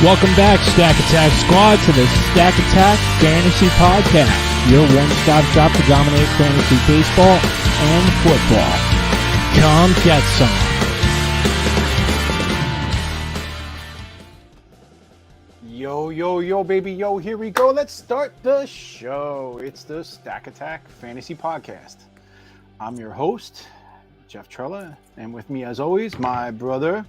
Welcome back, Stack Attack Squad, to the Stack Attack Fantasy Podcast, your one-stop shop to dominate fantasy baseball and football. Come get some. Yo, baby, yo, here we go. Let's start the show. It's the Stack Attack Fantasy Podcast. I'm your host, Jeff Trella, and with me, as always, my brother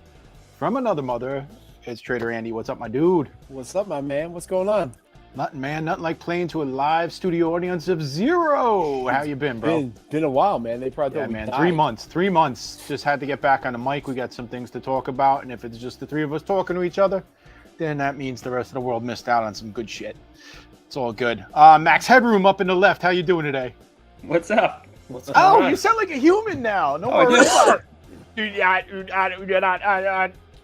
from another mother, it's Trader Andy. What's up, my dude? What's up, my man? What's going on? Nothing, man. Nothing like playing to a live studio audience of zero. How you been, bro? Been a while, man. They probably thought we man. died. 3 months. Just had to get back on the mic. We got some things to talk about, and if it's just the three of us talking to each other, then that means the rest of the world missed out on some good shit. It's all good. Max Headroom up in the left. How you doing today? What's up? What's going Oh, on? you sound like a human now. No I worries. do.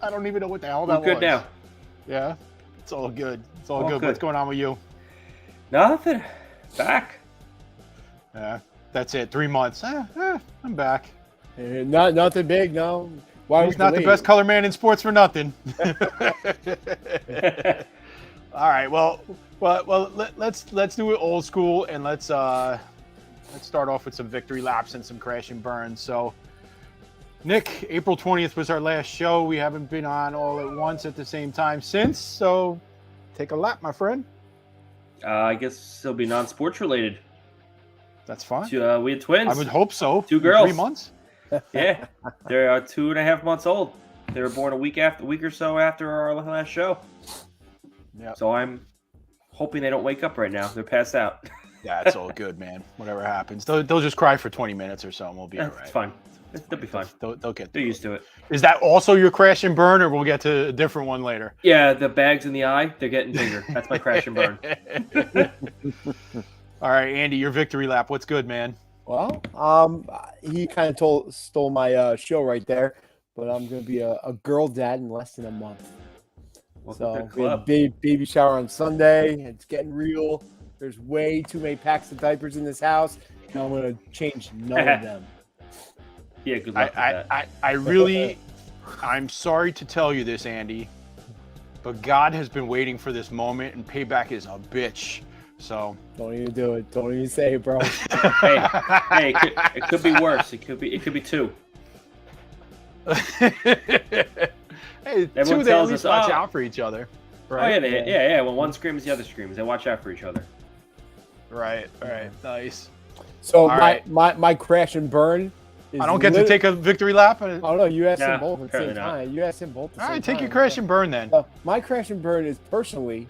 I don't even know what the hell that I'm good was. now. Yeah, it's all good. It's all All good. good. What's going on with you? Nothing. Back. Yeah, that's it. 3 months. I'm back. Nothing big, no. Why He's not the best color man in sports for nothing. All right. Well. Let's do it old school, and let's start off with some victory laps and some crash and burns. So, Nick, April 20th was our last show. We haven't been on all at once at the same time since. So, take a lap, my friend. I guess it'll be non-sports related. That's fine. We had twins. I would hope so. 2 girls. 3 months. Yeah, they're 2.5 months old. They were born a week or so after our last show. Yeah. So I'm hoping they don't wake up right now. They're passed out. Yeah, it's all good, man. Whatever happens, they'll just cry for 20 minutes or so, and we'll be all right. It's fine. They'll be fine. They'll get. They're used to it. Is that also your crash and burn, or we'll get to a different one later? Yeah, the bags in the eye, they're getting bigger. That's my crash and burn. All right, Andy, your victory lap. What's good, man? Well, he kind of stole my show right there, but I'm going to be a girl dad in less than a month. Welcome to the So we had a club. baby shower on Sunday. It's getting real. There's way too many packs of diapers in this house, and I'm going to change none of them. Yeah, good luck with that. I really, I'm sorry to tell you this, Andy, but God has been waiting for this moment, and payback is a bitch. So Don't even do it. Don't even say it, bro. hey, it could be worse. It could be 2. Hey, Everyone two, they at tells least us, watch "Oh." out for each other. Oh Right? yeah. When one screams, the other screams. They watch out for each other. Right. Nice. So All right. my crash and burn is I don't get to take a victory lap. Oh, no, you asked Nah, him both at the same apparently not. time. You asked him both at the All same right, time. take your crash and burn then. My crash and burn is personally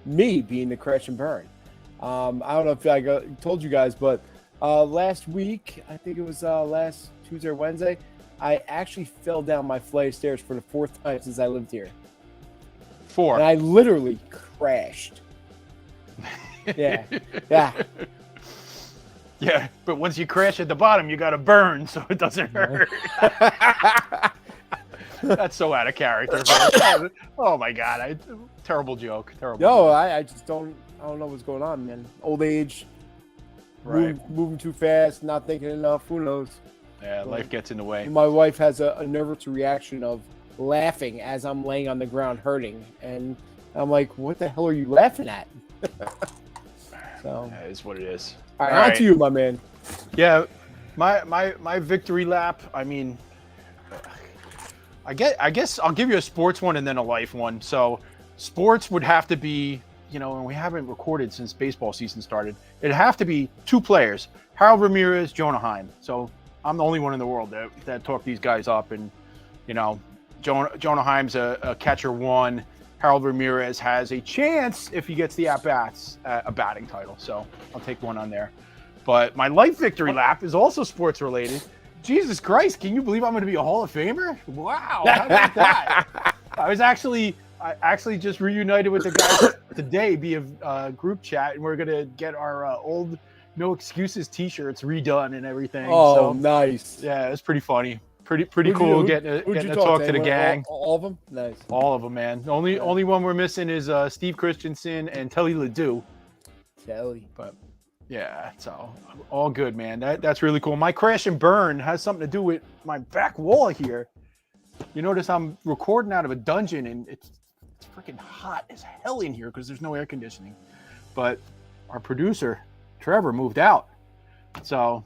me being the crash and burn. I don't know if I told you guys, but last week, I think it was last Tuesday or Wednesday, I actually fell down my flight of stairs for the 4th time since I lived here. 4. And I literally crashed. Yeah. Yeah, but once you crash at the bottom, you got to burn so it doesn't hurt. That's so out of character. Bro. Oh my God! Terrible joke. Terrible. No, joke. I just don't know what's going on, man. Old age, Right. moving too fast, not thinking enough. Who knows? Yeah, life gets in the way. My wife has a nervous reaction of laughing as I'm laying on the ground hurting, and I'm like, "What the hell are you laughing at?" So, That is what it is. all right, All on right. to you, my man. Yeah, my victory lap. I mean, I guess I'll give you a sports one and then a life one. So, sports would have to be, and we haven't recorded since baseball season started. It'd have to be 2 players: Harold Ramirez, Jonah Heim. So I'm the only one in the world that talked these guys up, and Jonah Heim's a catcher 1. Harold Ramirez has a chance if he gets the at-bats at a batting title. So I'll take one on there. But my life victory lap is also sports related. Jesus Christ, can you believe I'm going to be a Hall of Famer? Wow, how about that? I actually just reunited with the guys today via group chat, and we're going to get our old No Excuses t-shirts redone and everything. Oh, so, nice. yeah, it's pretty funny. Pretty Who'd cool you- getting who'd to you talk to the Anyone? gang. All of them? Nice. All of them, man. Only one we're missing is Steve Christensen and Telly Ledoux. Telly. But yeah, so all good, man. That's really cool. My crash and burn has something to do with my back wall here. You notice I'm recording out of a dungeon, and it's It's freaking hot as hell in here because there's no air conditioning. But our producer, Trevor, moved out. So,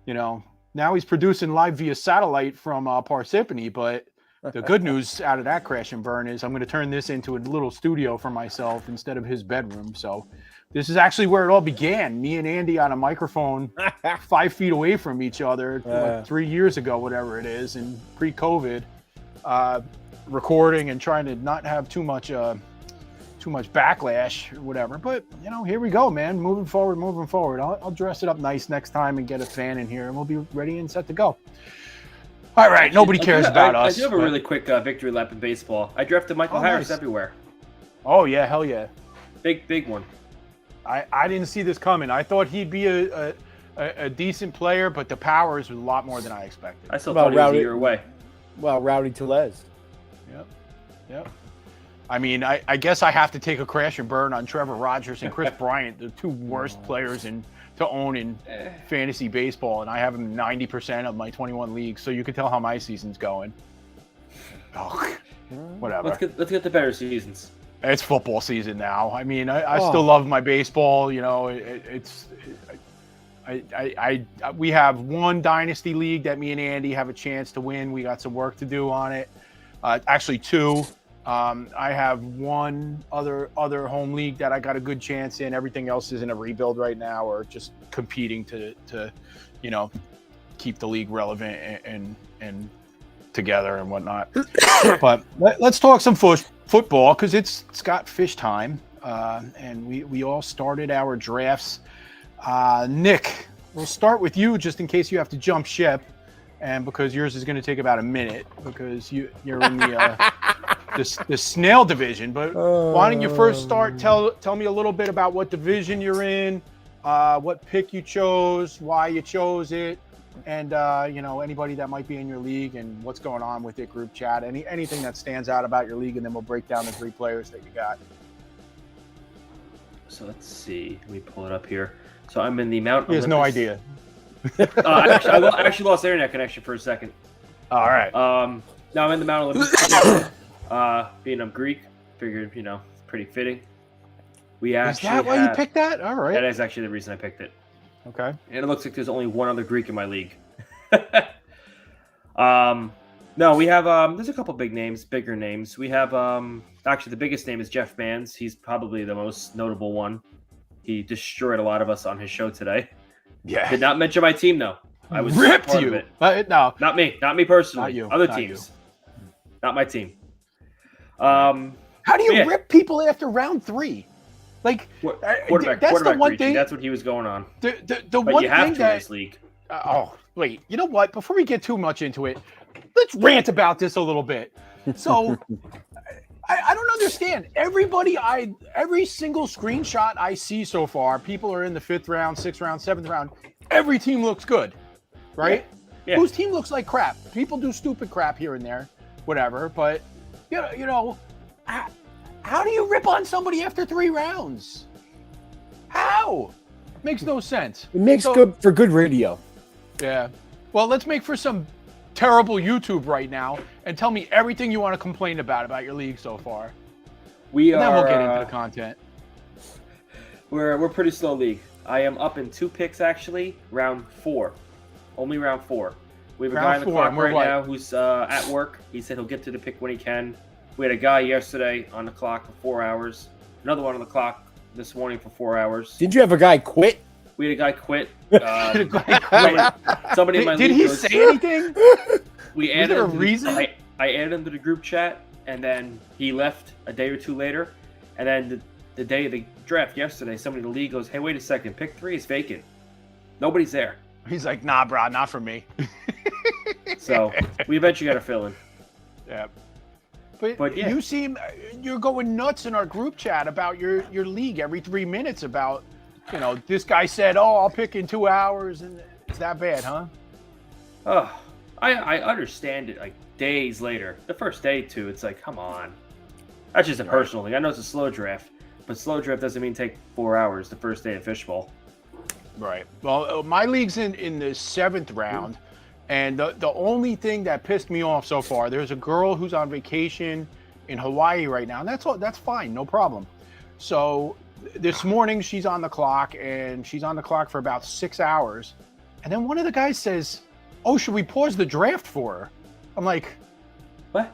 now he's producing live via satellite from Parsippany. But the good news out of that crash and burn is I'm going to turn this into a little studio for myself instead of his bedroom. So this is actually where it all began. Me and Andy on a microphone 5 feet away from each other like 3 years ago, whatever it is, and pre-COVID, recording and trying to not have too much backlash or whatever. But, here we go, man. Moving forward. I'll dress it up nice next time and get a fan in here, and we'll be ready and set to go. All right, nobody cares about us. I do have a really quick victory lap in baseball. I drafted Michael Harris everywhere. Oh, yeah, hell yeah. Big one. I didn't see this coming. I thought he'd be a decent player, but the power is a lot more than I expected. I still thought he was a year away. Well, Rowdy Tellez. Yep. I mean, I guess I have to take a crash and burn on Trevor Rogers and Chris Bryant, the two worst players to own in fantasy baseball, and I have them 90% of my 21 leagues, so you can tell how my season's going. Oh, whatever. Let's get the better seasons. It's football season now. I mean, I still love my baseball. We have one dynasty league that me and Andy have a chance to win. We got some work to do on it. Actually, two. I have one other home league that I got a good chance in. Everything else is in a rebuild right now, or just competing to keep the league relevant and together and whatnot. But let's talk some football because it's got fish time, and we all started our drafts. Nick, we'll start with you just in case you have to jump ship, and because yours is going to take about a minute because you're in the snail division. But why don't you first start? Tell me a little bit about what division you're in, what pick you chose, why you chose it, and anybody that might be in your league and what's going on with it. Group chat, anything that stands out about your league, and then we'll break down the 3 players that you got. So let's see. Let me pull it up here. So I'm in the Mount Olympus. He has no idea. I actually lost internet connection for a second. All right. Now I'm in the Mount Olympus. Being I'm Greek, figured pretty fitting. Is that why you picked that? All right. That is actually the reason I picked it. Okay. And it looks like there's only one other Greek in my league. No, we have there's a couple bigger names. We have actually the biggest name is Jeff Mans. He's probably the most notable one. He destroyed a lot of us on his show today. Yeah. Did not mention my team though. I was ripped part you. Of it. No. Not me personally. Not you. Other Not teams. You. Not my team. How do you rip people after round 3? Like quarterback, that's the one reaching. thing. That's what he was going on. The but one you have thing to that in this league. wait, you know what? Before we get too much into it, let's rant about this a little bit. So I don't understand. Every single screenshot I see so far, people are in the 5th round, 6th round, 7th round. Every team looks good, right? Yeah. Whose team looks like crap? People do stupid crap here and there, whatever. But how do you rip on somebody after 3 rounds? How? Makes no sense. It makes good for good radio. Yeah. Well, let's make for some terrible YouTube right now and tell me everything you want to complain about your league so far. And then we'll get into the content. We're pretty slow league. I am up in 2 picks actually. Round 4. Only round 4. We have a guy on the clock right now who's at work. He said he'll get to the pick when he can. We had a guy yesterday on the clock for 4 hours. Another one on the clock this morning for 4 hours. Didn't you have a guy quit? We had a guy quit. Somebody in my league. Did he say anything? We added there a reason? I added him to the group chat, and then he left a day or 2 later. And then the day of the draft yesterday, somebody in the league goes, "Hey, wait a second, pick 3 is vacant. Nobody's there." He's like, "Nah, bro, not for me." So we eventually got to fill in. Yeah. But yeah. You're going nuts in our group chat about your league every 3 minutes about, this guy said, I'll pick in 2 hours, and it's that bad, huh? Oh, I understand it like days later. The first day too, it's like, come on. That's just a personal thing. I know it's a slow draft, but slow draft doesn't mean take 4 hours the first day of fishbowl. Right. Well, my league's in the 7th round. And the only thing that pissed me off so far, there's a girl who's on vacation in Hawaii right now, and that's fine, no problem. So this morning she's on the clock, and she's on the clock for about 6 hours, and then one of the guys says, "Oh, should we pause the draft for her?" I'm like, What?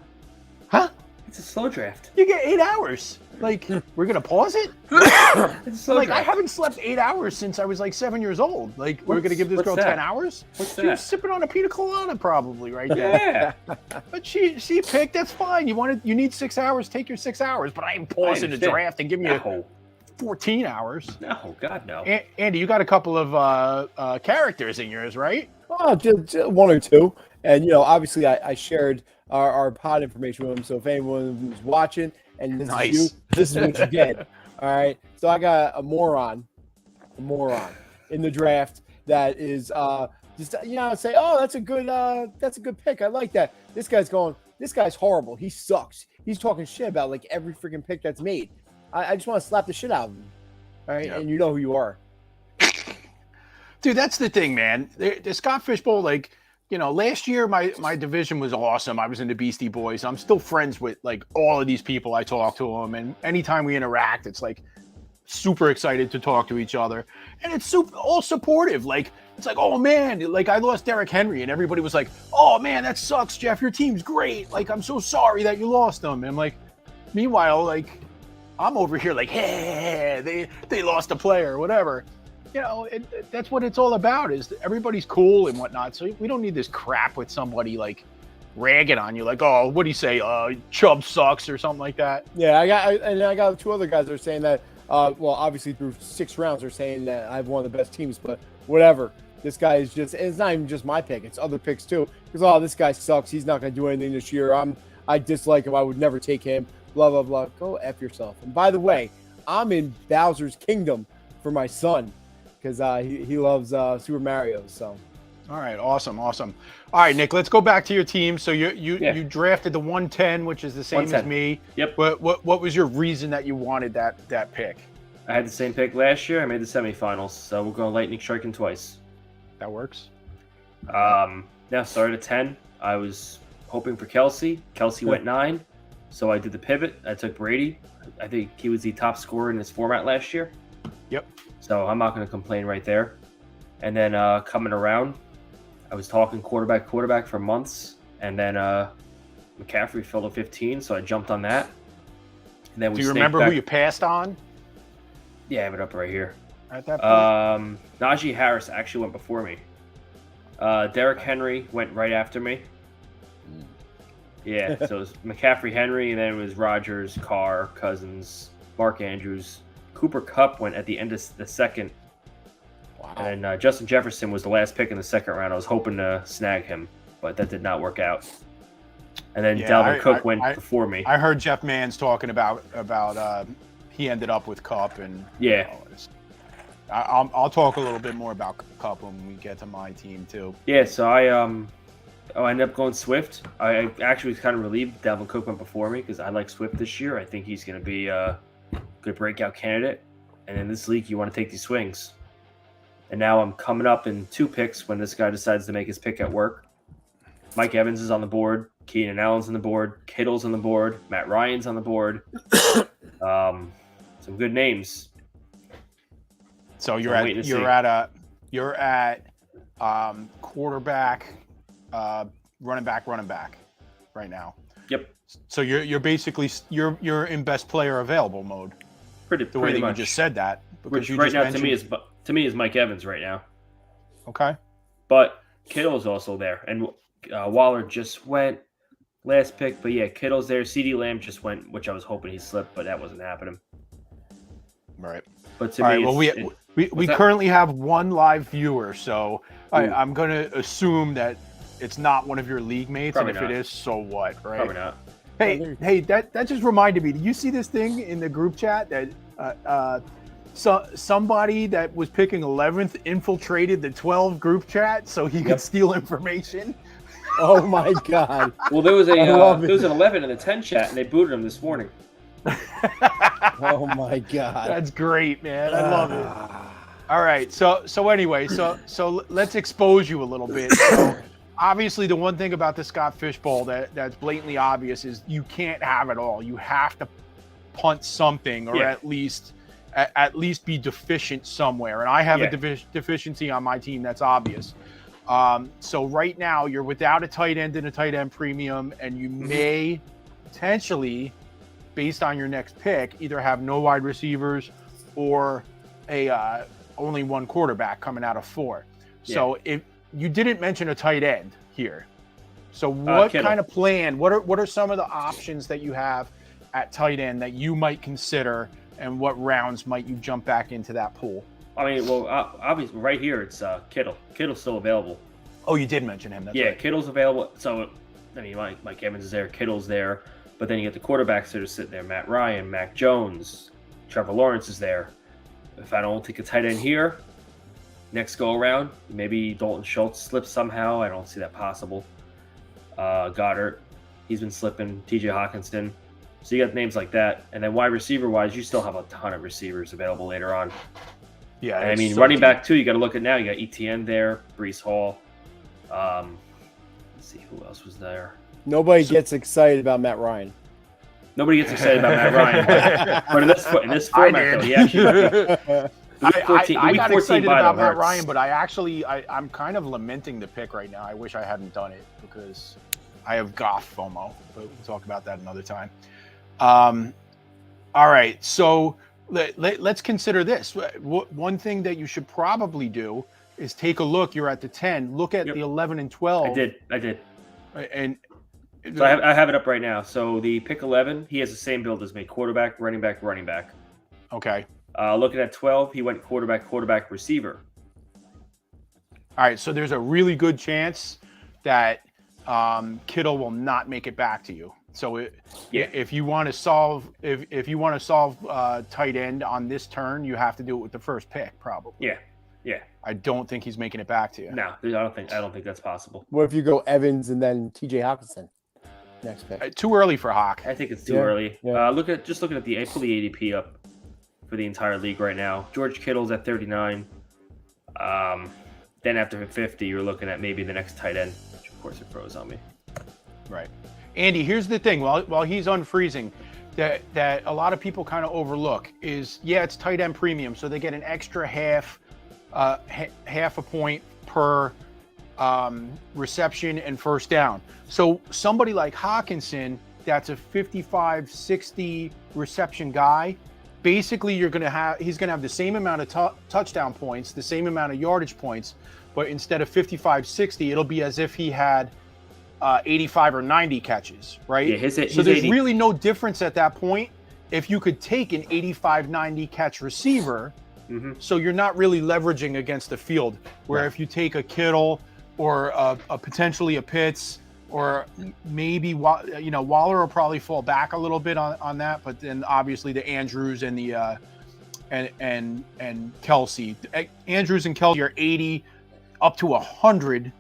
"Huh? It's a slow draft. You get 8 hours. Like, we're gonna pause it?" It's a slow Like, draft. I haven't slept 8 hours since I was like 7 years old. Like, we're gonna give this What's girl that? 10 hours? What's She was that? sipping on a pina colada probably right there. Yeah. But she picked. That's fine. You need 6 hours. Take your 6 hours. But I ain't pausing the understand. draft and giving you No. 14 hours. No, God, no. Andy, you got a couple of characters in yours, right? Oh, just one or two. And, obviously I shared our pod information with them. So if anyone who's watching and this Nice. is you, this is what you get. All right. So I got a moron in the draft that is just say, oh, that's a good pick. I like that. This guy's horrible. He sucks. He's talking shit about like every freaking pick that's made. I just want to slap the shit out of him. All right. Yep. And you know who you are. Dude, that's the thing, man. The Scott Fishbowl, like, last year my division was awesome. I was in the Beastie Boys. I'm still friends with like all of these people. I talk to them, and anytime we interact, it's like super excited to talk to each other, and it's all supportive. Like, it's like, oh man, like I lost Derrick Henry, and everybody was like, oh man, that sucks, Jeff. Your team's great. Like, I'm so sorry that you lost them. And I'm like, meanwhile, like, I'm over here like, hey, they lost a player, whatever. That's what it's all about, is everybody's cool and whatnot. So we don't need this crap with somebody like ragging on you, like, oh, what do you say? Chubb sucks or something like that. Yeah, I got two other guys that are saying that. Well, obviously through 6 rounds, they're saying that I have one of the best teams, but whatever. This guy is it's not even just my pick; it's other picks too. Because this guy sucks. He's not going to do anything this year. I dislike him. I would never take him. Blah blah blah. Go F yourself. And by the way, I'm in Bowser's Kingdom for my son because he loves Super Mario. So. All right, awesome. All right, Nick, let's go back to your team. So you drafted the 110, which is the same as me. Yep. What was your reason that you wanted that pick? I had the same pick last year. I made the semifinals, so we're going lightning striking twice. That works. Started at 10. I was hoping for Kelsey. Kelsey went 9, so I did the pivot. I took Brady. I think he was the top scorer in this format last year. Yep. So I'm not going to complain right there. And then coming around, I was talking quarterback for months, and then McCaffrey fell to 15, so I jumped on that. And then do you remember who you passed on? Yeah, I have it up right here. At that point? Najee Harris actually went before me. Derrick Henry went right after me. Yeah, so it was McCaffrey, Henry, and then it was Rodgers, Carr, Cousins, Mark Andrews. Cooper Kupp went at the end of the second. Wow. And Justin Jefferson was the last pick in the second round. I was hoping to snag him, but that did not work out. And then Dalvin Cook went before me. I heard Jeff Mans talking about he ended up with Kupp, and yeah. I'll talk a little bit more about Kupp when we get to my team too. Yeah, so I ended up going Swift. I actually was kind of relieved Dalvin Cook went before me because I like Swift this year. I think he's going to be a good breakout candidate. And in this league, you want to take these swings. And now I'm coming up in 2 picks when this guy decides to make his pick at work. Mike Evans is on the board. Keenan Allen's on the board. Kittle's on the board. Matt Ryan's on the board. Some good names. So you're at quarterback, running back right now. Yep. So you're basically you're in best player available mode. Pretty way that much. you just said that. Which right now to me is Mike Evans right now. Okay. But Kittle's also there, and Waller just went last pick. But yeah, Kittle's there. CeeDee Lamb just went, which I was hoping he slipped, but that wasn't happening. Right. But to me, well, we currently have 1 live viewer, so I'm going to assume that it's not one of your league mates, Probably and if not. it is, so what, right? Probably not. Hey, that just reminded me. Did you see this thing in the group chat that somebody that was picking 11th infiltrated the 12 group chat so he could steal information? Oh my God! Well, there was an 11 in the 10 chat, and they booted him this morning. Oh my God! That's great, man. I love it. All right, so anyway, so let's expose you a little bit. obviously, the one thing about the Scott Fishbowl that's blatantly obvious is you can't have it all. You have to punt something, or at least be deficient somewhere. And I have a deficiency on my team that's obvious. So right now, you're without a tight end and a tight end premium, and you may potentially, based on your next pick, either have no wide receivers or only one quarterback coming out of 4. Yeah. So if you didn't mention a tight end here, so what kind of plan? What are some of the options that you have at tight end that you might consider, and what rounds might you jump back into that pool? I mean, well, obviously, right here it's Kittle. Kittle's still available. Oh, you did mention him. That's right. Kittle's available. So, I mean, Mike Evans is there, Kittle's there, but then you get the quarterbacks that are sitting there: Matt Ryan, Mac Jones, Trevor Lawrence is there. If I don't take a tight end here, next go around, maybe Dalton Schultz slips somehow. I don't see that possible. Goddard, he's been slipping. T.J. Hawkinson. So you got names like that, and then wide receiver wise, you still have a ton of receivers available later on. Yeah, and I mean, running back too. You got to look at now. You got ETN there, Breece Hall. Let's see who else was there. Nobody gets excited about Matt Ryan. Nobody gets excited about Matt Ryan, but in this format, though, he actually. I got excited about Matt Ryan, but I'm kind of lamenting the pick right now. I wish I hadn't done it because I have Goff FOMO, but we'll talk about that another time. All right, so let's consider this. One thing that you should probably do is take a look. You're at the 10. Look at the 11 and 12. I did. And so I have it up right now. So the pick 11, he has the same build as me: quarterback, running back, running back. Okay. Looking at 12, he went quarterback, receiver. All right, so there's a really good chance that Kittle will not make it back to you. So if you want to solve tight end on this turn, you have to do it with the first pick, probably. Yeah. I don't think he's making it back to you. No, I don't think that's possible. What if you go Evans and then T.J. Hawkinson next pick? Too early for Hawk. I think it's too early. Yeah. Looking at the ADP up for the entire league right now. George Kittle's at 39. Then after 50, you're looking at maybe the next tight end, which of course it froze on me. Right. Andy, here's the thing. While he's unfreezing, that a lot of people kind of overlook is, it's tight end premium, so they get an extra half a point per reception and first down. So somebody like Hawkinson, that's a 55-60 reception guy. Basically, he's going to have the same amount of touchdown points, the same amount of yardage points, but instead of 55-60, it'll be as if he had 85 or 90 catches, right? Yeah, so there's really no difference at that point if you could take an 85-90 catch receiver. Mm-hmm. So you're not really leveraging against the field. Where if you take a Kittle or a potentially a Pitts, or maybe Waller will probably fall back a little bit on that, but then obviously the Andrews and the and Kelsey. Andrews and Kelsey are 80 up to 100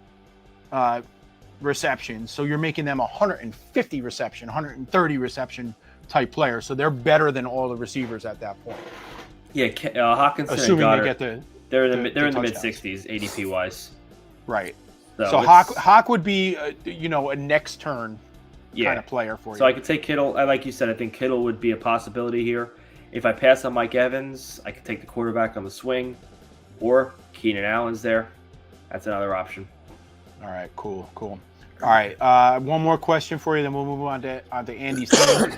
receptions, so you're making them 150 reception, 130 reception type player. So they're better than all the receivers at that point. Yeah, Hawkinson assuming and Goddard, they get they're in the mid 60s ADP wise. Right. So Hawk would be a next turn kind of player for you. So I could take Kittle. Like you said, I think Kittle would be a possibility here. If I pass on Mike Evans, I could take the quarterback on the swing, or Keenan Allen's there. That's another option. All right, cool. All right, one more question for you, then we'll move on to Andy's team.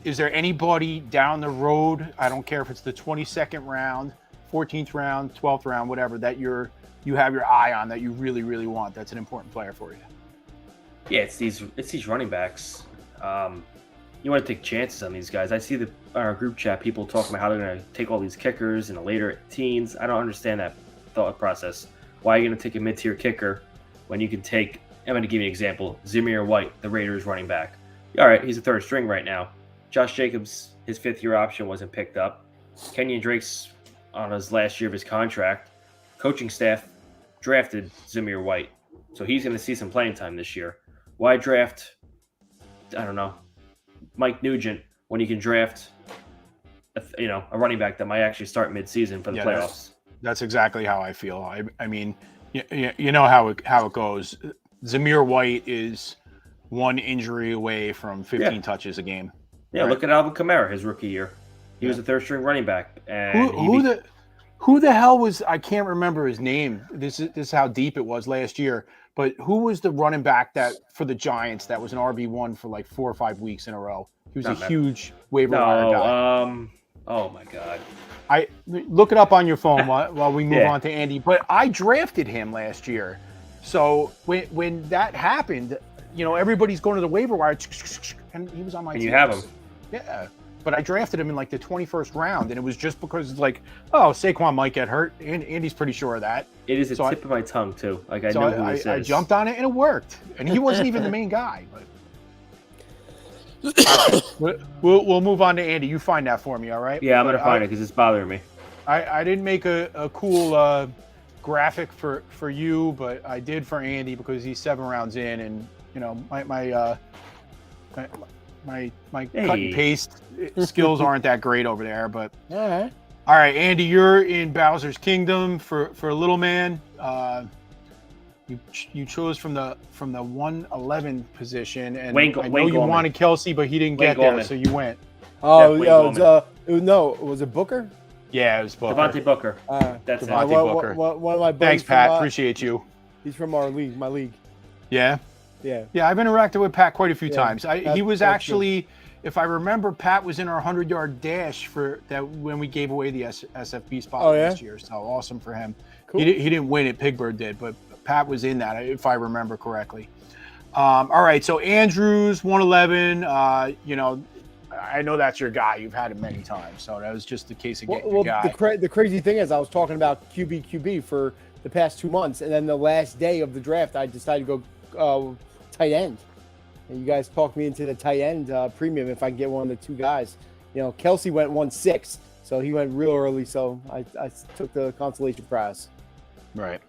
Is there anybody down the road, I don't care if it's the 22nd round, 14th round, 12th round, whatever, that you have your eye on that you really, really want? That's an important player for you. Yeah, it's these running backs. You want to take chances on these guys. I see our group chat people talking about how they're going to take all these kickers in the later teens. I don't understand that thought process. Why are you going to take a mid-tier kicker when you can take, I'm going to give you an example, Zamir White, the Raiders running back. All right, he's a third string right now. Josh Jacobs, his fifth-year option wasn't picked up. Kenyon Drake's on his last year of his contract. Coaching staff drafted Zamir White, so he's going to see some playing time this year. Why draft, I don't know, Mike Nugent when you can draft, a running back that might actually start mid-season for the playoffs? That's exactly how I feel. I mean, You know how it goes. Zamir White is one injury away from 15 touches a game. Yeah, right? Look at Alvin Kamara, his rookie year. He was a third-string running back. And who the hell was? I can't remember his name. This is how deep it was last year. But who was the running back that for the Giants that was an RB1 for like 4 or 5 weeks in a row? He was huge waiver wire guy. Oh my God. I look it up on your phone while we move on to Andy. But I drafted him last year, so when that happened, everybody's going to the waiver wire, and he was on my team. And you have him. Yeah, but I drafted him in like the 21st round, and it was just because it's like, Saquon might get hurt, and Andy's pretty sure of that. It is the tip of my tongue too. Like I know who this is. I jumped on it and it worked, and he wasn't even the main guy. But we'll move on to Andy. You find that for me, all right? Yeah, I'm gonna find it because it's bothering me. I didn't make a cool graphic for you, but I did for Andy because he's 7 rounds in, and my cut and paste skills aren't that great over there. But all right, Andy, you're in Bowser's Kingdom for a little man. You chose from the 111 position, and I know you wanted Kelsey, but he didn't get there, so you went. Was it Booker? Yeah, it was Booker. Devontae Booker. That's Devontae Booker. One of my buddies. Thanks, Pat. Appreciate you. He's from my league. Yeah. Yeah. Yeah, I've interacted with Pat quite a few times. He was actually, if I remember, Pat was in our 100-yard dash for that when we gave away the SFB spot last year. So awesome for him. Cool. He didn't win it. Pigbird did, but Pat was in that, if I remember correctly. All right, so Andrews, 111. I know that's your guy. You've had him many times, so that was just the case of getting your guy. The crazy thing is, I was talking about QB for the past 2 months, and then the last day of the draft, I decided to go tight end. And you guys talked me into the tight end premium if I can get one of the 2 guys. Kelsey went 1-6, so he went real early, so I took the consolation prize. Right.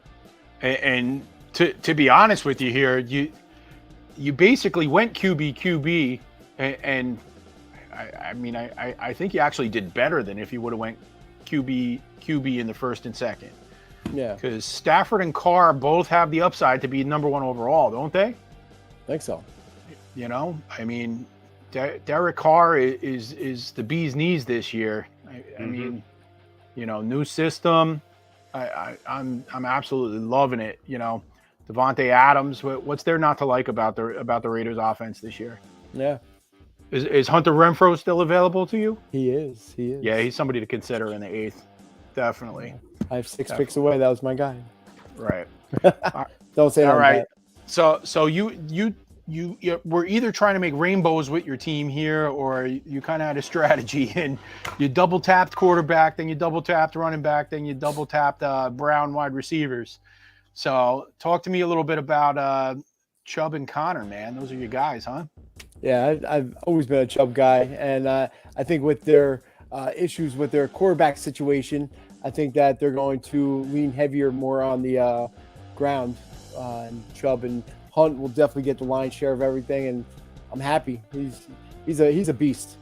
And to be honest with you here, you basically went QB, and I think you actually did better than if you would have went QB in the first and second. Yeah. Because Stafford and Carr both have the upside to be number 1 overall, don't they? I think so. Derek Carr is the bee's knees this year. I mean, new system. I'm absolutely loving it. Devontae Adams. What's there not to like about the Raiders offense this year? Yeah. Is Hunter Renfrow still available to you? He is. Yeah, he's somebody to consider in the 8th. Definitely. I have 6 picks away. That was my guy. Right. Don't say all right. So you were either trying to make rainbows with your team here, or you kind of had a strategy, and you double tapped quarterback, then you double tapped running back, then you double tapped Brown wide receivers. So talk to me a little bit about Chubb and Connor, man. Those are your guys, huh? Yeah, I've always been a Chubb guy, and I think with their issues with their quarterback situation, I think that they're going to lean heavier more on the ground. And Chubb and Hunt will definitely get the lion's share of everything, and I'm happy. He's a beast.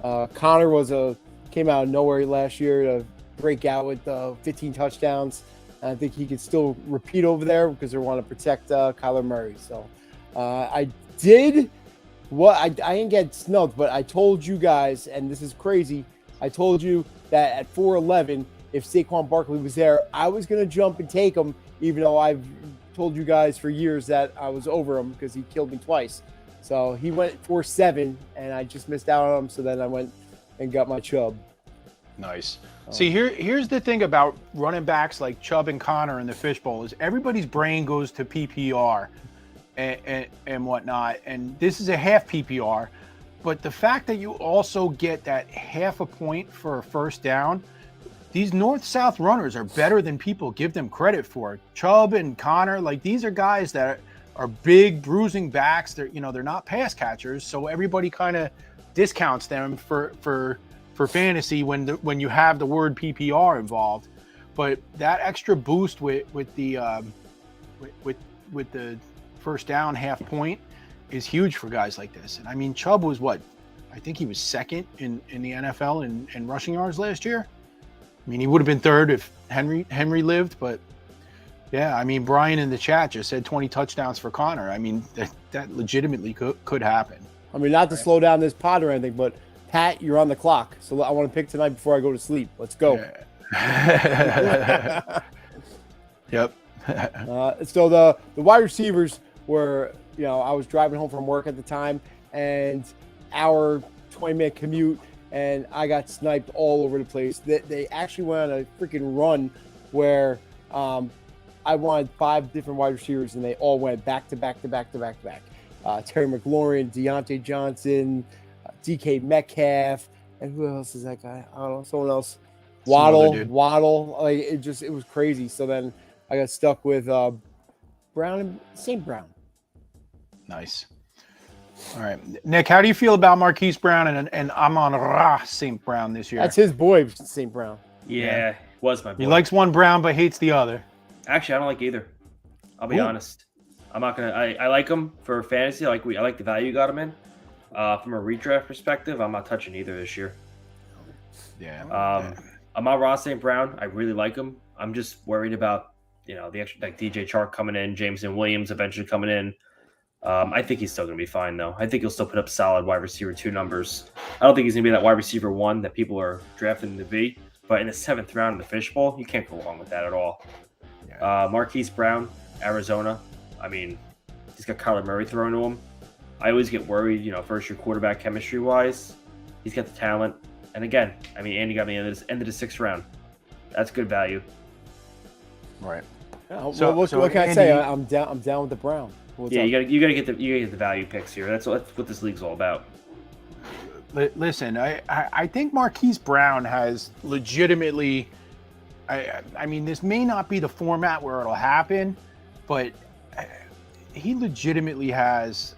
Connor came out of nowhere last year to break out with 15 touchdowns. And I think he could still repeat over there because they want to protect Kyler Murray. So I didn't get snubbed, but I told you guys, and this is crazy, I told you that at 4'11", if Saquon Barkley was there, I was going to jump and take him, even though I've told you guys for years that I was over him because he killed me twice. So he went 4'7", and I just missed out on him, so then I went and got my Chubb. Nice. See, here's the thing about running backs like Chubb and Connor in the fishbowl is everybody's brain goes to PPR and whatnot, and this is a half PPR, but the fact that you also get that half a point for a first down, these north-south runners are better than people give them credit for. Chubb and Connor, like these are guys that are big bruising backs. They're not pass catchers, so everybody kind of discounts them for fantasy when you have the word PPR involved. But that extra boost with the first down half point is huge for guys like this. And I mean, Chubb was I think he was second in the NFL in rushing yards last year. I mean, he would have been third if Henry lived, but Yeah, I mean, Brian in the chat just said 20 touchdowns for Connor. I mean, that legitimately could happen. I mean, not to slow down this pod or anything, but Pat, you're on the clock. So I want to pick tonight before I go to sleep. Let's go. Yeah. Yep. So the wide receivers were, I was driving home from work at the time, and our 20-minute commute, and I got sniped all over the place. They actually went on a freaking run where I wanted 5 different wide receivers, and they all went back to back to back to back to back. Terry McLaurin, Deontay Johnson, DK Metcalf, and who else is that guy? I don't know, someone else. Waddle. Like it was crazy. So then I got stuck with St. Brown. Nice. All right, Nick, how do you feel about Marquise Brown and Amon-Ra St. Brown this year? That's his boy, St. Brown. Yeah, was my boy. He likes one Brown but hates the other. Actually, I don't like either. I'll be honest. I'm not gonna. I like him for fantasy. I like the value you got him in. From a redraft perspective, I'm not touching either this year. Yeah. Amon-Ra St. Brown, I really like him. I'm just worried about the extra, like DJ Chark coming in, Jameson Williams eventually coming in. I think he's still going to be fine, though. I think he'll still put up solid wide receiver 2 numbers. I don't think he's going to be that wide receiver 1 that people are drafting to be. But in the 7th round in the fishbowl, you can't go wrong with that at all. Yeah. Marquise Brown, Arizona. I mean, he's got Kyler Murray throwing to him. I always get worried, first-year quarterback chemistry-wise. He's got the talent. And again, I mean, Andy got me end of the 6th round. That's good value. Right. So what can I say? I'm down with the Brown. Yeah, you gotta get the value picks here. That's what this league's all about. Listen, I think Marquise Brown has legitimately. I mean, this may not be the format where it'll happen, but he legitimately has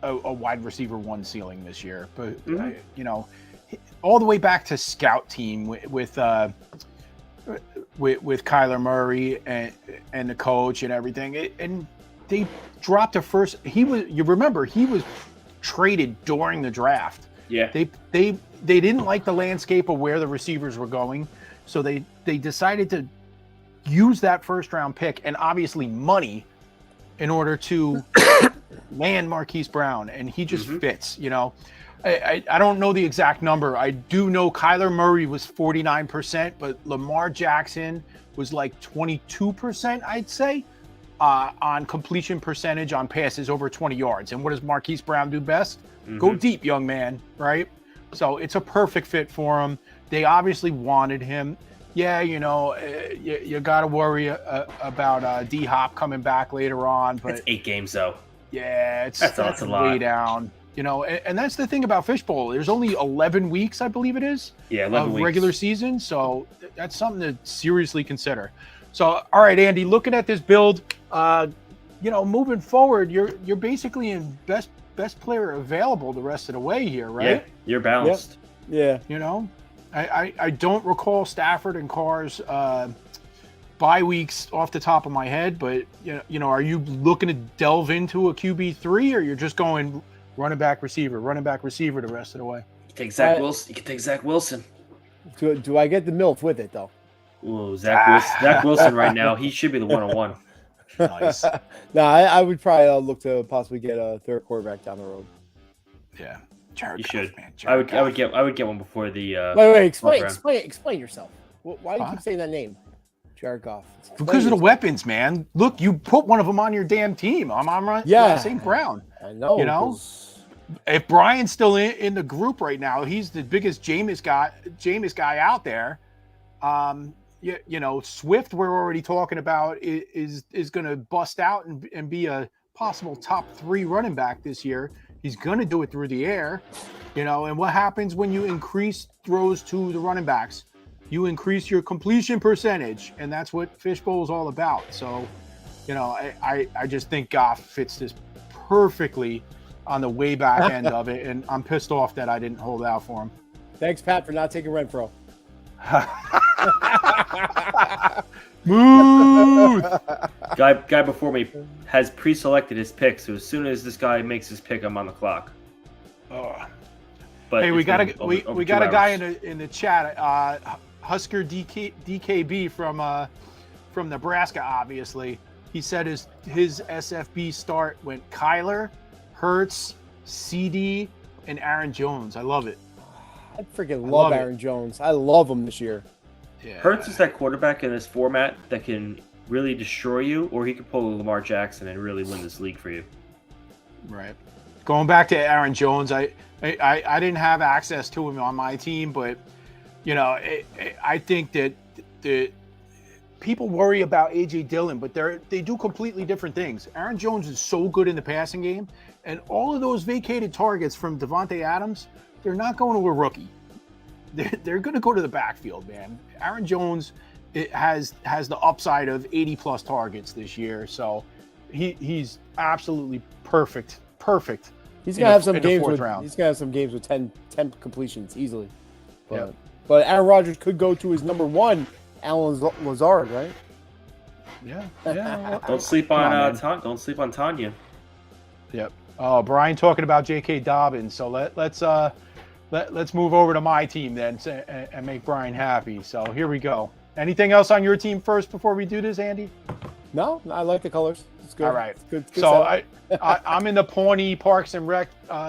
a wide receiver 1 ceiling this year. But all the way back to scout team with Kyler Murray and the coach and everything, and they dropped a first. He was traded during the draft. Yeah. They didn't like the landscape of where the receivers were going, so they decided to use that first round pick and obviously money in order to land Marquise Brown, and he just fits. I don't know the exact number. I do know Kyler Murray was 49%, but Lamar Jackson was like 22%, I'd say, on completion percentage on passes over 20 yards. And what does Marquise Brown do best? Go deep, young man, right? So it's a perfect fit for him. They obviously wanted him. Yeah, you got to worry about D-Hop coming back later on. But it's 8 games, though. Yeah, that's way down. And that's the thing about Fishbowl. There's only 11 weeks, I believe it is, 11 weeks. Regular season. So that's something to seriously consider. So, all right, Andy, looking at this build, moving forward, you're basically in best player available the rest of the way here, right? Yeah, you're balanced. Yeah. I don't recall Stafford and Carr's bye weeks off the top of my head, but are you looking to delve into a QB3, or you're just going running back receiver the rest of the way? You take Zach Wilson. You can take Zach Wilson. Do I get the MILF with it though? Ooh, Zach Wilson right now, he should be the 1-on-1. Nice. No, I would probably look to possibly get a third quarterback down the road. Yeah, Jared Goff, man. I would get one before the. Wait! Explain yourself. Why do you keep saying that name, Jared Goff? Because of the weapons, man. Look, you put one of them on your damn team. I'm right. Yeah, St. Brown. I know. If Brian's still in the group right now, he's the biggest Jameis guy out there. Swift, we're already talking about, is going to bust out and be a possible top 3 running back this year. He's going to do it through the air, and what happens when you increase throws to the running backs? You increase your completion percentage, and that's what Fishbowl is all about. So, I just think Goff fits this perfectly on the way back end of it, and I'm pissed off that I didn't hold out for him. Thanks, Pat, for not taking Renfro. Smooth. Guy before me has pre-selected his pick, so as soon as this guy makes his pick, I'm on the clock. But hey, we got a guy in the chat, Husker DKB from from Nebraska, obviously. He said his SFB start went Kyler, Hurts, CD, and Aaron Jones. I love it. I freaking love Aaron Jones. I love him this year. Yeah. Hurts is that quarterback in this format that can really destroy you, or he could pull a Lamar Jackson and really win this league for you. Right. Going back to Aaron Jones, I didn't have access to him on my team, but I think that the people worry about A.J. Dillon, but they do completely different things. Aaron Jones is so good in the passing game, and all of those vacated targets from Devontae Adams, they're not going to a rookie. They're going to go to the backfield, man. Aaron Jones has the upside of 80-plus targets this year, so he's absolutely perfect. He's going to have some games with 10 completions easily. But Aaron Rodgers could go to his number one, Alan Lazard, right? Yeah. Don't sleep on don't sleep on Tanya. Yep. Oh, Brian talking about J.K. Dobbins. So let's move over to my team then and make Brian happy. So here we go. Anything else on your team first before we do this, Andy? No, I like the colors. It's good. All right. Good so I'm in the Pawnee Parks and Rec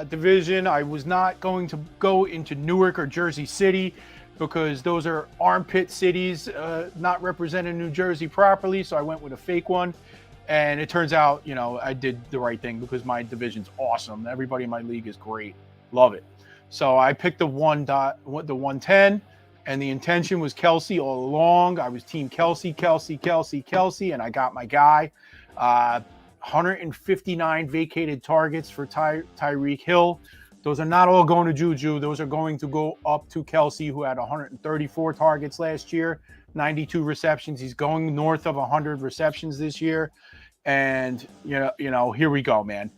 division. I was not going to go into Newark or Jersey City because those are armpit cities, not representing New Jersey properly. So I went with a fake one. And it turns out, I did the right thing because my division's awesome. Everybody in my league is great. Love it. So I picked the 110, and the intention was Kelsey all along. I was team Kelsey, and I got my guy. 159 vacated targets for Tyreek Hill. Those are not all going to Juju. Those are going to go up to Kelsey, who had 134 targets last year, 92 receptions. He's going north of 100 receptions this year. And, here we go, man.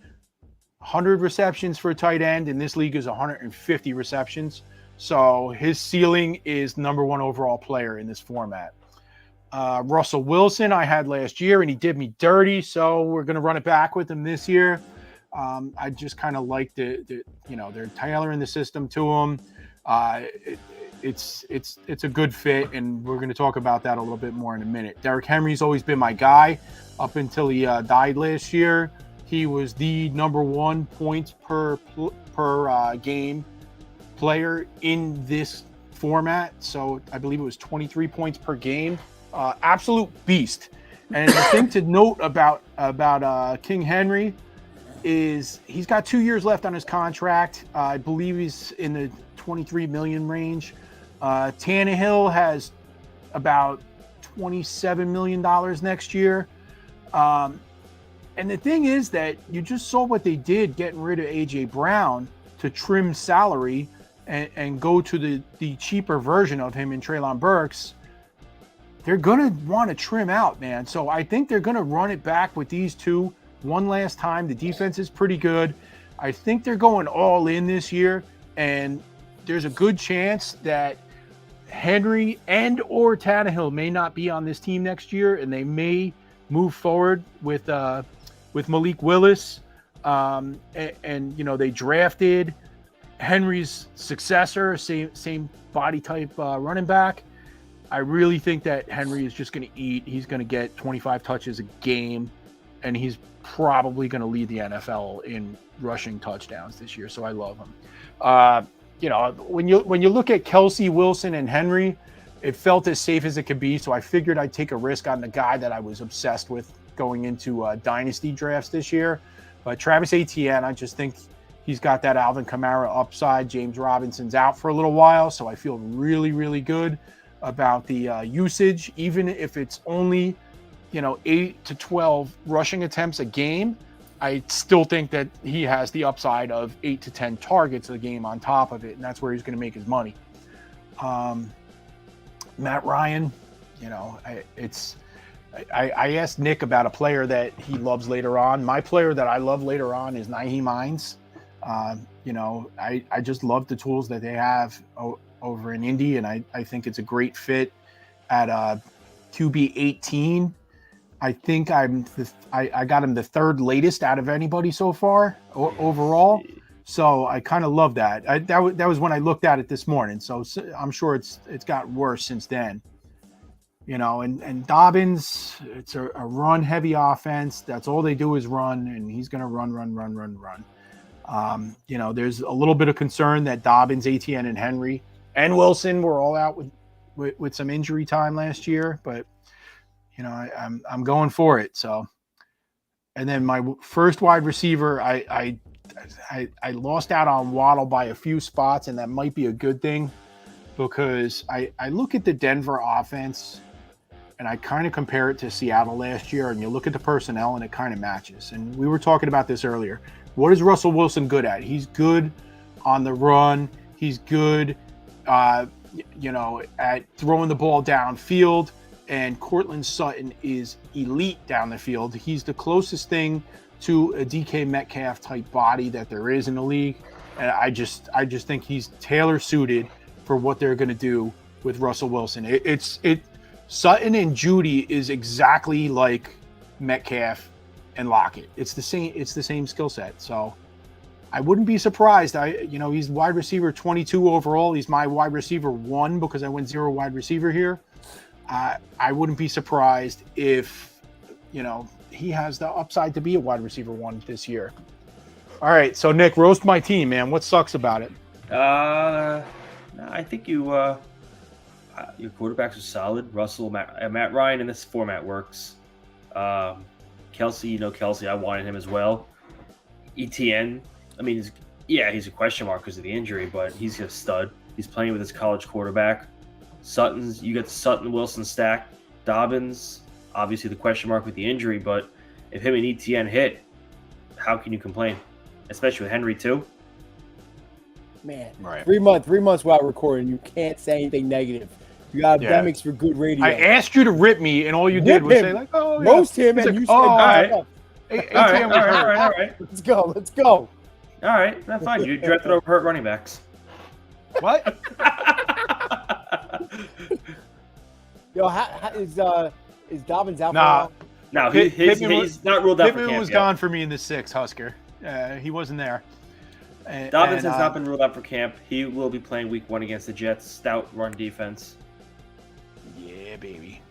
100 receptions for a tight end in this league is 150 receptions. So his ceiling is number one overall player in this format. Russell Wilson I had last year, and he did me dirty. So we're going to run it back with him this year. I just kind of like they're tailoring the system to him. It's a good fit, and we're going to talk about that a little bit more in a minute. Derrick Henry's always been my guy up until he died last year. He was the number one points per game player in this format. So I believe it was 23 points per game. Absolute beast. And the thing to note about King Henry is he's got 2 years left on his contract. I believe he's in the 23 million range. Tannehill has about $27 million next year. And the thing is that you just saw what they did getting rid of A.J. Brown to trim salary and go to the cheaper version of him in Treylon Burks. They're going to want to trim out, man. So I think they're going to run it back with these two one last time. The defense is pretty good. I think they're going all in this year, and there's a good chance that Henry and or Tannehill may not be on this team next year, and they may move forward with Malik Willis. And they drafted Henry's successor, same body type running back. I really think that Henry is just going to eat. He's going to get 25 touches a game, and he's probably going to lead the NFL in rushing touchdowns this year. So I love him. When you look at Kelsey, Wilson, and Henry, it felt as safe as it could be. So I figured I'd take a risk on the guy that I was obsessed with going into dynasty drafts this year. But Travis Etienne, I just think he's got that Alvin Kamara upside. James Robinson's out for a little while, so I feel really, really good about the usage, even if it's only 8 to 12 rushing attempts a game. I still think that he has the upside of 8 to 10 targets a game on top of it, and that's where he's going to make his money. Matt Ryan, I asked Nick about a player that he loves later on. My player that I love later on is Nyheim Hines. I just love the tools that they have over in Indy, and I think it's a great fit at QB 18. I think I got him the third latest out of anybody so far overall. So I kind of love that. That was when I looked at it this morning. So I'm sure it's got worse since then. and Dobbins, it's a run-heavy offense. That's all they do is run, and he's going to run. There's a little bit of concern that Dobbins, Etienne, and Henry and Wilson were all out with some injury time last year, but I'm going for it. So, and then my first wide receiver, I lost out on Waddle by a few spots, and that might be a good thing because I look at the Denver offense and I kind of compare it to Seattle last year, and you look at the personnel and it kind of matches. And we were talking about this earlier. What is Russell Wilson good at? He's good on the run. He's good, at throwing the ball downfield. And Courtland Sutton is elite down the field. He's the closest thing to a DK Metcalf type body that there is in the league. And I just think he's tailor suited for what they're going to do with Russell Wilson. Sutton and Judy is exactly like Metcalf and Lockett. It's the same skill set. So I wouldn't be surprised. He's wide receiver 22 overall. He's my wide receiver 1 because I went 0 wide receiver here. I wouldn't be surprised if, he has the upside to be a wide receiver 1 this year. All right, so Nick, roast my team, man. What sucks about it? I think your quarterbacks are solid. Russell, Matt Ryan in this format works. Kelsey, Kelsey, I wanted him as well. Etienne, he's a question mark because of the injury, but he's a stud. He's playing with his college quarterback. You got the Sutton-Wilson stack. Dobbins, obviously the question mark with the injury, but if him and Etienne hit, how can you complain? Especially with Henry too. Man, right. 3 months while recording, you can't say anything negative. You got that makes for good radio. I asked you to rip me, and all you did was say roast him, and you said, all right. All right. Let's go. All right, that's fine. You drafted over hurt running backs. What? Yo, is Dobbins out? No, he's not ruled out for camp. Pittman was gone for me in the 6, Husker. He wasn't there. Dobbins has not been ruled out for camp. He will be playing week 1 against the Jets' stout run defense. Yeah, baby.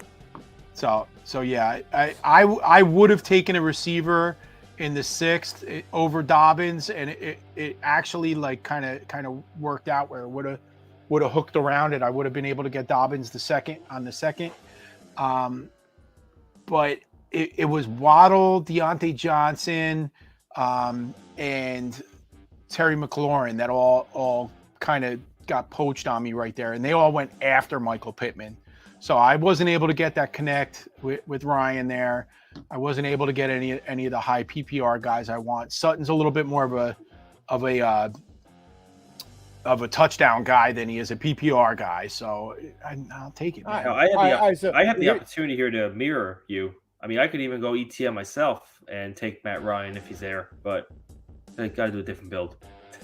So yeah, I would have taken a receiver in the 6th over Dobbins, and it actually kind of worked out where it would have hooked around it. I would have been able to get Dobbins on the second. But it was Waddle, Deontay Johnson, and Terry McLaurin that all kind of got poached on me right there, and they all went after Michael Pittman. So I wasn't able to get that connect with Ryan there. I wasn't able to get any of the high PPR guys I want. Sutton's a little bit more of a touchdown guy than he is a PPR guy, so I'll take it. I have the opportunity here to mirror you. I could even go ETM myself and take Matt Ryan if he's there, but I got to do a different build.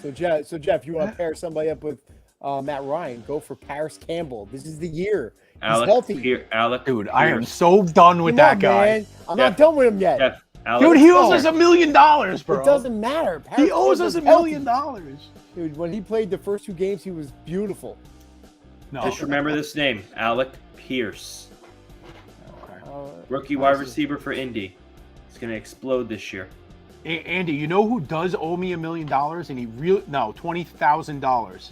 So Jeff, you want to pair somebody up with Matt Ryan? Go for Paris Campbell. This is the year. He's healthy. Alec, dude, I am so done with that guy. Man. I'm not done with him yet. Jeff, dude, he owes us $1 million, bro. It doesn't matter. He owes us $1 million. Dude, when he played the first 2 games, he was beautiful. No, just remember this name, Alec Pierce. Okay. Rookie wide receiver for Indy. He's going to explode this year. Andy, you know who does owe me $1 million and $20,000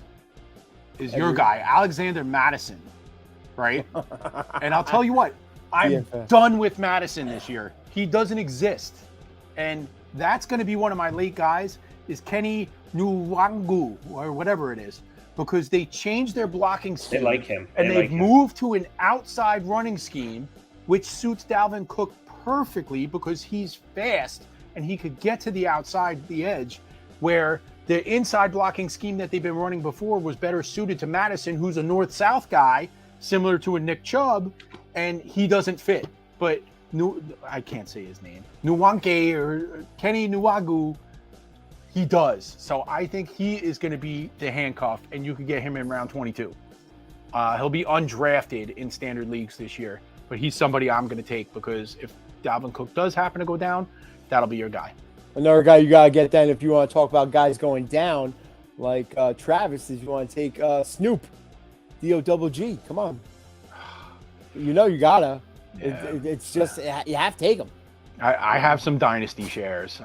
is your guy, Alexander Madison, right? And I'll tell you what, I'm done with Madison this year. He doesn't exist, and that's going to be one of my late guys. Is Kenny Nwangwu or whatever it is, because they changed their blocking scheme. They like him, and they've moved to an outside running scheme, which suits Dalvin Cook perfectly because he's fast and he could get to the outside, the edge, where the inside blocking scheme that they've been running before was better suited to Madison, who's a north-south guy, similar to a Nick Chubb, and he doesn't fit. But I can't say his name. Nwangwu or Kenny Nwangwu, he does. So I think he is going to be the handcuff, and you could get him in round 22. He'll be undrafted in standard leagues this year, but he's somebody I'm going to take because if Dalvin Cook does happen to go down, that'll be your guy. Another guy you got to get then if you want to talk about guys going down, like Travis, if you want to take Snoop, D-O-double-G. Come on. You gotta. Yeah. It's just you have to take them. I have some dynasty shares.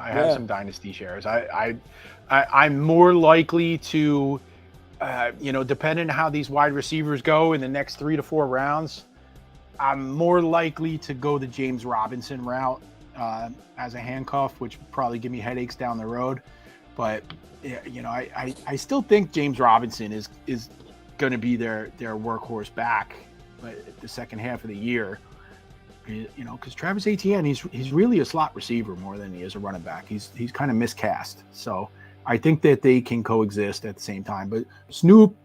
I'm more likely to, depending on how these wide receivers go in the next 3 to 4 rounds, I'm more likely to go the James Robinson route as a handcuff, which would probably give me headaches down the road. But I still think James Robinson is going to be their workhorse back the second half of the year. Because Travis Etienne, he's really a slot receiver more than he is a running back. He's kind of miscast. So I think that they can coexist at the same time. But Snoop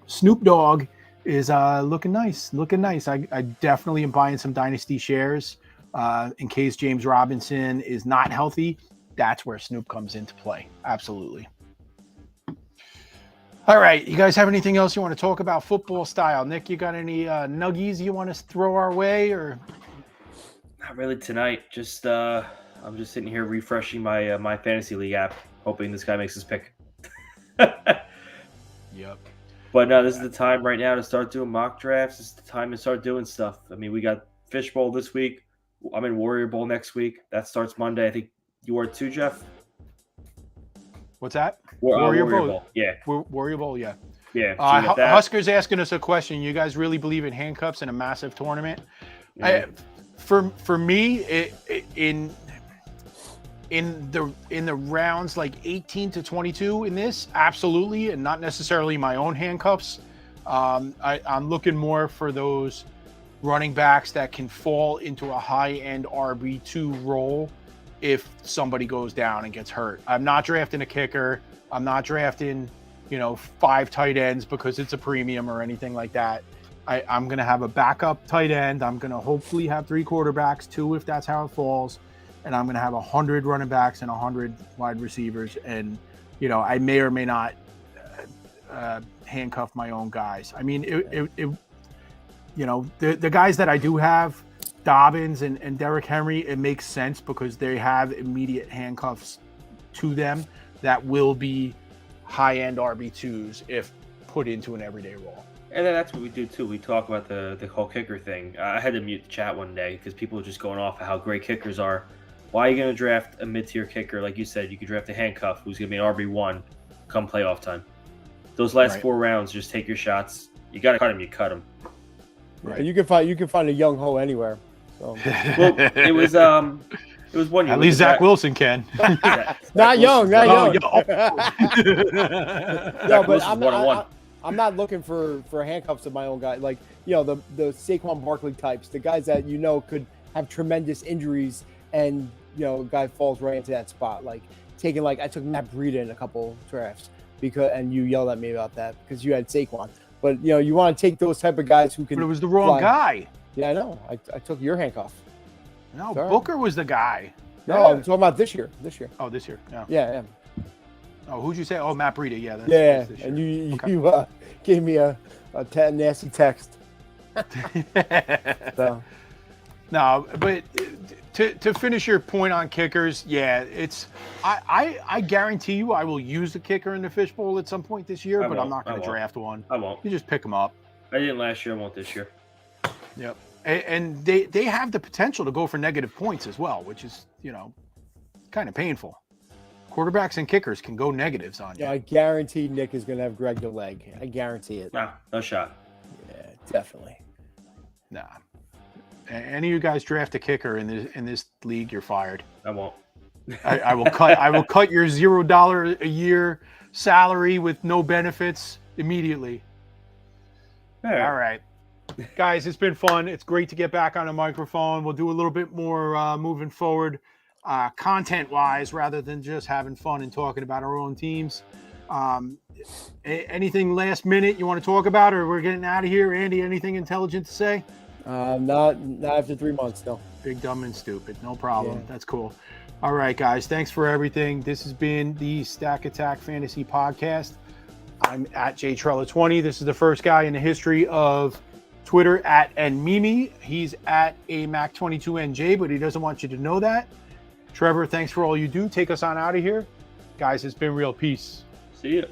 Dogg is looking nice. I definitely am buying some dynasty shares in case James Robinson is not healthy. That's where Snoop comes into play. Absolutely. All right, you guys have anything else you want to talk about football style? Nick, you got any nuggies you want to throw our way, or? Not really tonight. Just I'm just sitting here refreshing my my fantasy league app, hoping this guy makes his pick. Yep. But no, this is the time right now to start doing mock drafts. This is the time to start doing stuff. I mean, we got Fish Bowl this week. I'm in Warrior Bowl next week. That starts Monday. I think you are too, Jeff. What's that? Warrior Bowl. Yeah. Warrior Bowl. Yeah. Yeah. Husker's asking us a question. You guys really believe in handcuffs in a massive tournament? Yeah. For me, in the rounds like 18 to 22 in this, absolutely, and not necessarily my own handcuffs. I'm looking more for those running backs that can fall into a high-end RB2 role if somebody goes down and gets hurt. I'm not drafting a kicker. I'm not drafting, 5 tight ends because it's a premium or anything like that. I'm going to have a backup tight end. I'm going to hopefully have 3 quarterbacks, 2 if that's how it falls. And I'm going to have 100 running backs and 100 wide receivers. And, I may or may not handcuff my own guys. I mean, the guys that I do have, Dobbins and Derrick Henry, it makes sense because they have immediate handcuffs to them that will be high-end RB2s if put into an everyday role. And then that's what we do too. We talk about the whole kicker thing. I had to mute the chat one day because people were just going off of how great kickers are. Why are you going to draft a mid-tier kicker? Like you said, you could draft a handcuff who's going to be an RB1 come playoff time. Those last 4 rounds, just take your shots. You got to cut him, you cut him. Right. You can find a young ho anywhere. So. Well, it was 1 year. At least Zach Wilson can. Not young. No, but I'm not looking for handcuffs of my own guy. Like, the Saquon Barkley types, the guys that could have tremendous injuries and, a guy falls right into that spot. Like I took Matt Breida in a couple drafts and you yelled at me about that because you had Saquon. But, you want to take those type of guys who can. But it was the wrong guy. Yeah, I know. I took your handcuff. No, sorry. Booker was the guy. No, I'm talking about this year. Oh, this year. Yeah. Yeah. Oh, who'd you say? Oh, Matt Breida. Yeah. That's and you gave me a nasty text. So. No, but to finish your point on kickers, it's I guarantee you I will use a kicker in the Fish Bowl at some point this year, but I'm not going to draft one. I won't. You just pick them up. I didn't last year. I won't this year. Yep. And they have the potential to go for negative points as well, which is, kind of painful. Quarterbacks and kickers can go negatives on you. I guarantee Nick is going to have Greg the leg. I guarantee it. No shot. Yeah, definitely. Nah. Any of you guys draft a kicker in this league, you're fired. I won't. I will cut your $0 a year salary with no benefits immediately. All right. Guys, it's been fun. It's great to get back on a microphone. We'll do a little bit more moving forward, content-wise, rather than just having fun and talking about our own teams. Anything last minute you want to talk about, or we're getting out of here? Andy, anything intelligent to say? Not after 3 months, no. Big, dumb, and stupid. No problem. Yeah. That's cool. All right, guys. Thanks for everything. This has been the Stack Attack Fantasy Podcast. I'm at JTrella20. This is the first guy in the history of Twitter and Mimi. He's at AMac22NJ, but he doesn't want you to know that. Trevor, thanks for all you do. Take us on out of here. Guys, it's been real. Peace. See ya.